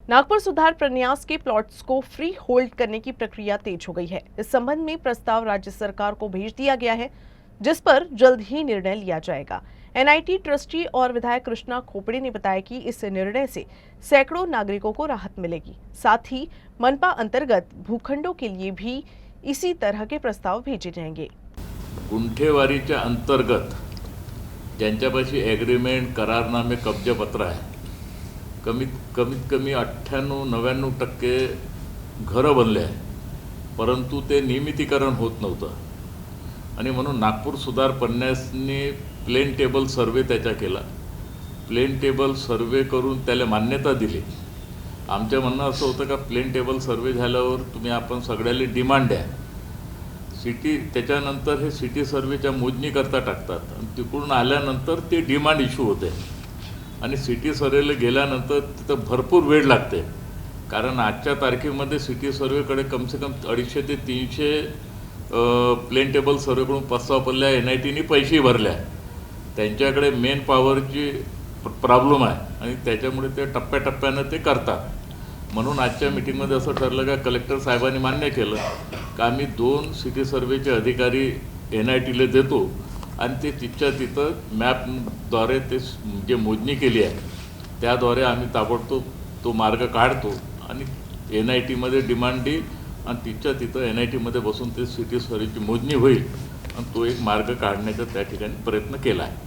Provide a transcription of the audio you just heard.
नागपुर सुधार प्रन्यास के प्लॉट्स को free hold करने की प्रक्रिया तेज हो गई है। इस संबंध में प्रस्ताव राज्य सरकार को भेज दिया गया है, जिस पर जल्द ही निर्णय लिया जाएगा। एनआईटी ट्रस्टी और विधायक कृष्णा खोपड़े ने बताया कि इस निर्णय से सैकड़ों नागरिकों को राहत मिलेगी। साथ ही मनपा अंतर्गत भूखंडों के लिए भी इसी तरह के प्रस्ताव भेजे जाएंगे। गुंठेवारीच्या अंतर्गत ज्यांच्यापाशी ॲग्रीमेंट, करारनामे, कब्जापत्र आहे, कमीत कमी 98-99% घरं बनले आहे, परंतु ते नियमितीकरण होत नव्हतं आणि म्हणून नागपूर सुधार प्रन्यासने प्लेन टेबल सर्वे त्याचा केला। प्लेन टेबल सर्वे करून त्याला मान्यता दिली। आमचं म्हणणं असं होतं का प्लेन टेबल सर्वे झाल्यावर तुम्ही आपण सगळ्याला डिमांड द्या, सिटी त्याच्यानंतर हे सिटी सर्वेच्या मोजणी करता टाकतात आणि तिकडून आल्यानंतर ते डिमांड इश्यू होते आणि सिटी सर्वेला गेल्यानंतर तिथं भरपूर वेळ लागते, कारण आजच्या तारखेमध्ये सिटी सर्वेकडे कम से कम 250 ते 300 प्लेन टेबल सर्वेकडून प्रस्ताव पडल्या, एनआयटीने पैसे भरले आहे, त्यांच्याकडे मेन पॉवरची प्रॉब्लेम आहे आणि त्याच्यामुळे ते टप्प्याटप्प्यानं ते करतात। म्हणून आजच्या मीटिंगमध्ये असं ठरलं का कलेक्टर साहेबांनी मान्य केलं का आम्ही 2 सिटी सर्वेचे अधिकारी एनआयटीला देतो आणि ते तिथच्या तिथं मॅपद्वारे ते जे मोजणी केली आहे त्याद्वारे आम्ही ताबडतोब तो मार्ग काढतो आणि एनआयटीमध्ये डिमांड देईल आणि तिथच्या तिथं एनआयटीमध्ये बसून ते सिटी सर्वेची मोजणी होईल आणि तो एक मार्ग काढण्याचा त्या ठिकाणी प्रयत्न केला आहे।